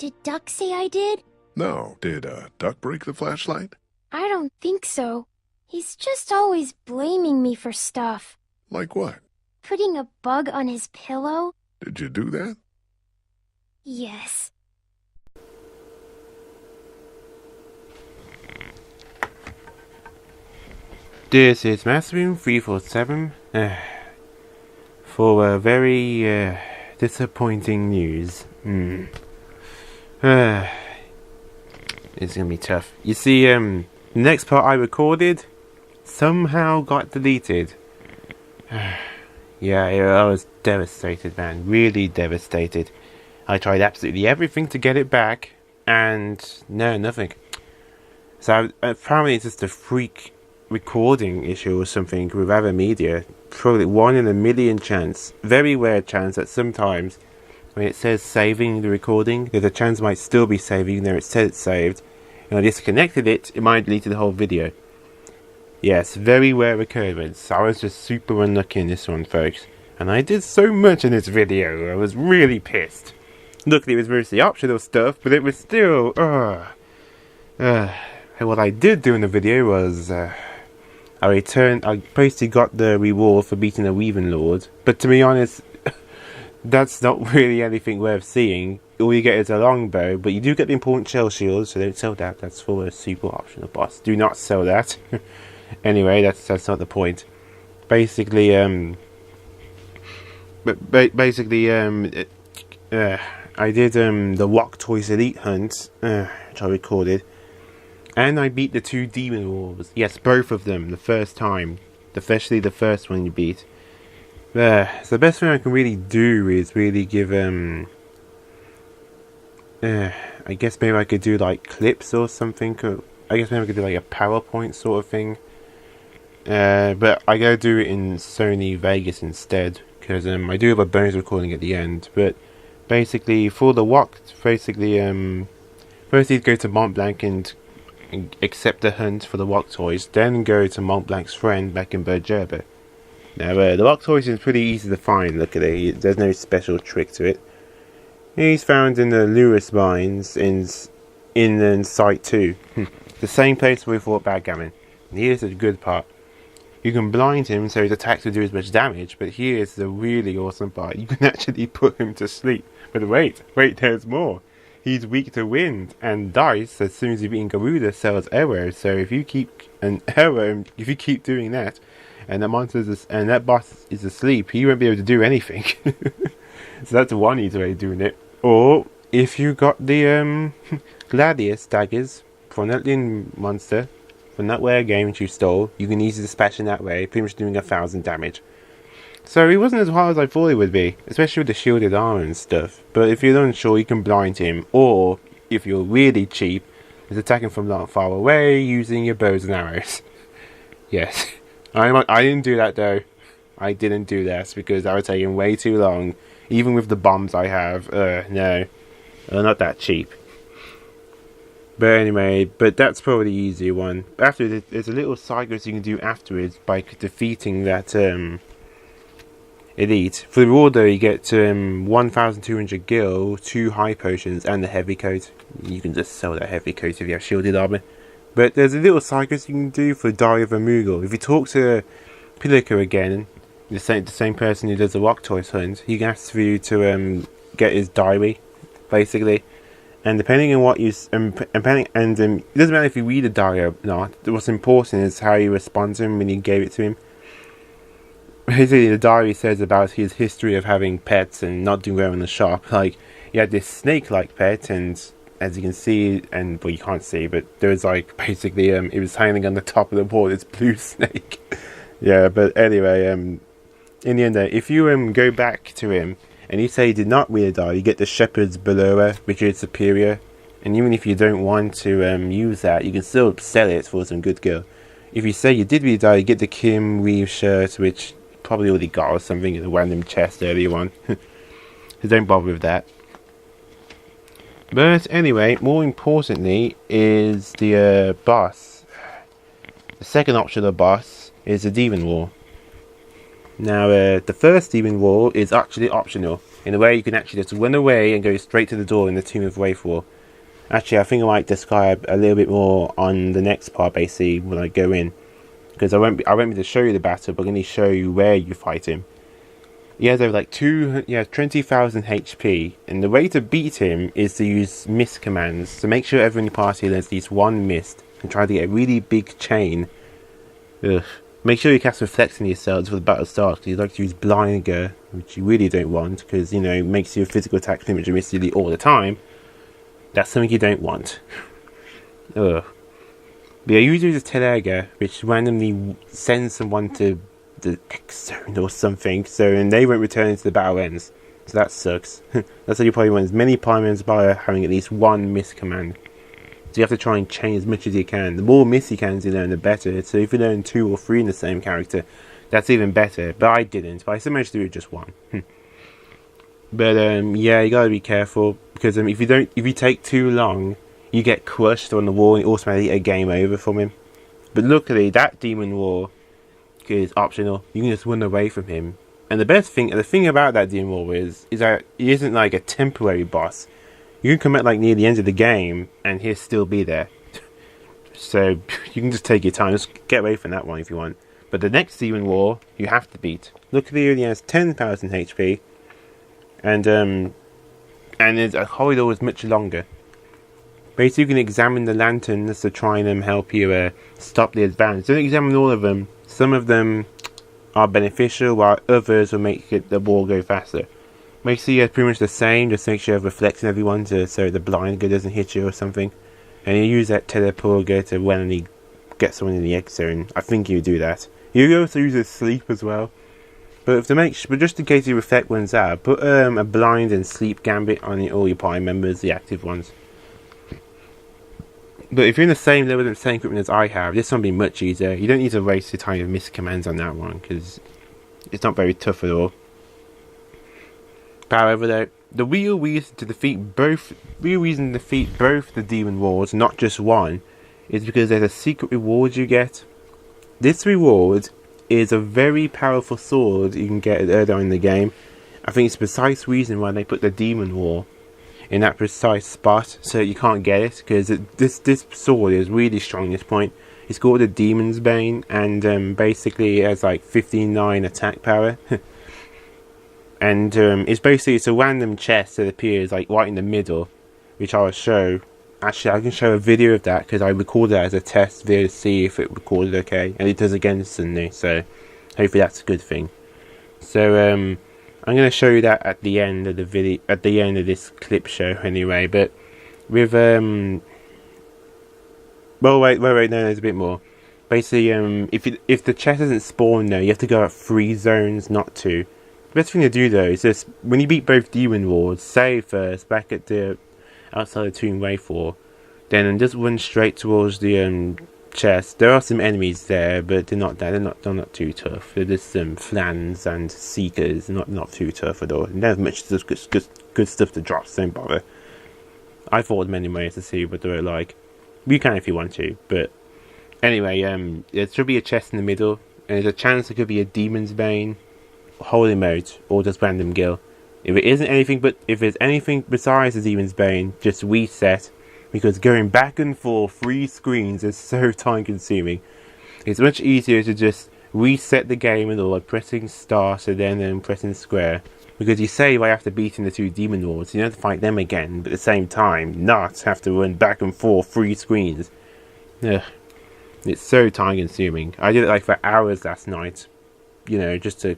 Did Duck say I did? No, did Duck break the flashlight? I don't think so. He's just always blaming me for stuff. Like what? Putting a bug on his pillow? Did you do that? Yes. This is Master 347 for very disappointing news. It's gonna be tough. You see, the next part I recorded somehow got deleted. Yeah, I was devastated, man. Really devastated. I tried absolutely everything to get it back, and no, nothing. So apparently it's just a freak recording issue or something with other media. Probably 1 in a million chance, very rare chance that sometimes when it says saving the recording, there's a chance it might still be saving even though it said it's saved. And I disconnected it, it might delete the whole video. Yes, very rare occurrence. I was just super unlucky in this one, folks. And I did so much in this video, I was really pissed. Luckily it was mostly optional stuff, but it was still, what I did do in the video was, I basically got the reward for beating a Weaving Lord, but to be honest, that's not really anything worth seeing. All you get is a longbow, but you do get the important shell shield, so don't sell that. That's for a super optional boss. Do not sell that. Anyway, that's not the point. Basically, I did the Rock Toys Elite Hunt, which I recorded. And I beat the 2 demon wolves. Yes, both of them, the first time. Especially the first one you beat. So the best thing I can really do is really give, I guess maybe I could do like clips or something. I guess maybe I could do like a PowerPoint sort of thing. But I gotta do it in Sony Vegas instead. Because I do have a bonus recording at the end. But basically, for the walk, first you go to Mont Blanc and accept the hunt for the Rock Toys, then go to Mont Blanc's friend back in Bergerbe. Now, the Rock Toys is pretty easy to find, look at it, there's no special trick to it. He's found in the Lewis mines in Site 2, the same place where we fought Backgammon. And here's the good part. You can blind him so his attacks will do as much damage, but here's the really awesome part. You can actually put him to sleep. But wait, there's more. He's weak to wind, and dice, as soon as you've eaten Garuda, sells arrows. So if you keep doing that, and that boss is asleep, he won't be able to do anything. So that's one easy way of doing it. Or if you got the Gladius daggers from that little monster from that rare game which you stole, you can easily dispatch in that way, pretty much doing 1,000 damage. So he wasn't as hard as I thought he would be, especially with the shielded armor and stuff. But if you're unsure, you can blind him, or if you're really cheap, is attacking from not far away using your bows and arrows. Yes, I didn't do that though. I didn't do that because that was taking way too long. Even with the bombs I have, no, not that cheap. But anyway, that's probably the easier one. After this, there's a little side quest you can do afterwards by defeating that elite. For the reward though, you get 1,200 gil, 2 high potions, and the heavy coat. You can just sell that heavy coat if you have shielded armor. But there's a little side quest you can do for Diary of a Moogle. If you talk to Pilica again, the same person who does the Rock Toys hunt, he asks for you to get his diary, basically. And depending on what you it doesn't matter if you read the diary or not. What's important is how you respond to him when you gave it to him. Basically, the diary says about his history of having pets and not doing well in the shop. Like, he had this snake-like pet, and as you can see, well, you can't see, but there was like basically it was hanging on the top of the wall. This blue snake. Yeah, but anyway, in the end, if you go back to him and you say he did not read a diary, you get the shepherd's belower, which is superior. And even if you don't want to use that, you can still sell it for some good gear. If you say you did read a diary, you get the Kim Weave shirt, which probably already got or something in a random chest earlier on. So don't bother with that. But anyway, more importantly is the boss. The second option of the boss is the Demon War. Now, the first demon wall is actually optional. In a way, you can actually just run away and go straight to the door in the Tomb of Wraithwar. Actually, I think I might describe a little bit more on the next part, basically, when I go in. Because I won't be able to show you the battle, but I'm going to show you where you fight him. He has over like 20,000 HP, and the way to beat him is to use mist commands. So make sure everyone in your party learns at least one mist, and try to get a really big chain. Ugh. Make sure you cast Reflect on yourselves before the battle starts, because you'd like to use Blinder, which you really don't want, because, you know, it makes your physical attack pretty much immediately all the time. That's something you don't want. Ugh. But yeah, you use a Telega, which randomly sends someone to the X zone or something, and they won't return until the battle ends. So that sucks. That's why you probably want as many Pyramids by having at least one miss command. So you have to try and chain as much as you can. The more miss you can you learn, the better. So if you learn 2 or 3 in the same character, that's even better. But I didn't. But I still managed to do just 1. But yeah, you gotta be careful, because if you take too long, you get crushed on the wall and automatically a game over from him. But luckily, that demon wall is optional. You can just run away from him. And the thing about that demon wall is that he isn't like a temporary boss. You can come at like near the end of the game and he'll still be there. So you can just take your time, just get away from that one if you want. But the next demon wall you have to beat. Luckily, he only has 10,000 HP, and his corridor is much longer. Basically, you can examine the lanterns to try and help you stop the advance. Don't examine all of them. Some of them are beneficial, while others will make the wall go faster. Make sure you're pretty much the same. Just make sure you're reflecting everyone so the blind guy doesn't hit you or something. And you use that teleport to randomly get someone in the X zone. I think you do that. You also use a sleep as well. But just in case you reflect ones out, put a blind and sleep gambit on all your party members, the active ones. But if you're in the same level and the same equipment as I have, this one will be much easier. You don't need to waste your time with miss commands on that one, because it's not very tough at all. However, though, the real reason to defeat both the demon wards, not just one, is because there's a secret reward you get. This reward is a very powerful sword you can get earlier in the game. I think it's the precise reason why they put the demon war in that precise spot, so you can't get it, because this sword is really strong at this point. It's called the Demon's Bane, and basically it has like 59 attack power. And it's a random chest that appears like right in the middle, which I will show. Actually, I can show a video of that, because I recorded that as a test video to see if it recorded okay, and it does again instantly, so hopefully that's a good thing. So I'm going to show you that at the end of the video, at the end of this clip show anyway. But with well, wait, no, there's a bit more. Basically, if the chest doesn't spawn though, you have to go at 3 zones, not 2. The best thing to do though is just, when you beat both demon wards, save first back at the outside of Tomb Wraithwar, then just run straight towards the chest. There are some enemies there, but they're not too tough. They're just some flans and seekers, not too tough at all. And there's much good stuff to drop, so don't bother. I fought many ways to see what they're like. You can if you want to, but anyway, there should be a chest in the middle, and there's a chance it could be a Demon's Bane, Holy Mode, or just random Gil. If there's anything besides the Demon's Bane, just reset, because going back and forth 3 screens is so time consuming. It's much easier to just reset the game and all by pressing start and then pressing square, because you save after beating the 2 demon lords. You don't have to fight them again, but at the same time not have to run back and forth 3 screens. Ugh. It's so time consuming. I did it like for hours last night, you know, just to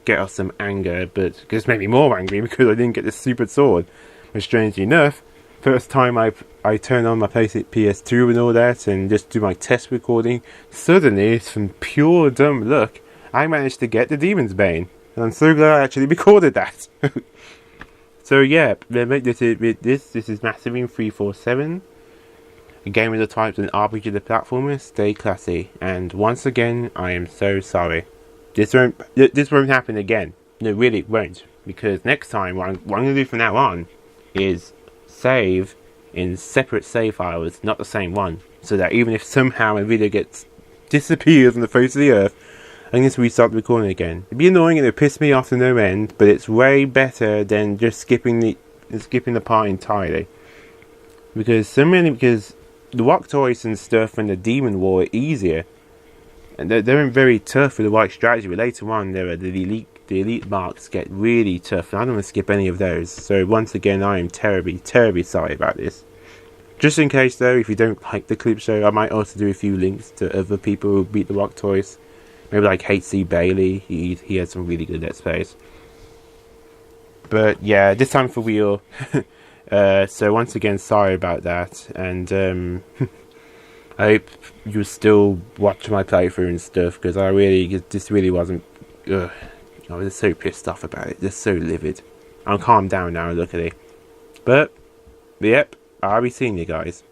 get off some anger, but it made me more angry because I didn't get this stupid sword. But strangely enough, first time I turn on my PS2 and all that and just do my test recording, suddenly, from pure dumb luck, I managed to get the Demon's Bane, and I'm so glad I actually recorded that. So yeah, this is Massive in 347. A game of the types and RPG the platformer. Stay classy, and once again, I am so sorry. This won't happen again. No, really, it won't. Because next time, what I'm going to do from now on is save in separate save files, not the same one. So that even if somehow my video disappears from the face of the earth, I'm going to restart the recording again. It'd be annoying and it'd piss me off to no end, but it's way better than just skipping the part entirely. Because the rock toys and stuff and the demon war are easier. And they're very tough with the right strategy, but later on the elite marks get really tough, and I don't want to skip any of those. So once again, I am terribly, terribly sorry about this. Just in case though, if you don't like the clip show, I might also do a few links to other people who beat the rock toys. Maybe like hcbailly, he has some really good Let's Plays. But yeah, this time for real. So once again, sorry about that, and I hope you still watch my playthrough and stuff, because this really wasn't. I was so pissed off about it, just so livid. I'm calmed down now, luckily. But yep, I'll be seeing you guys.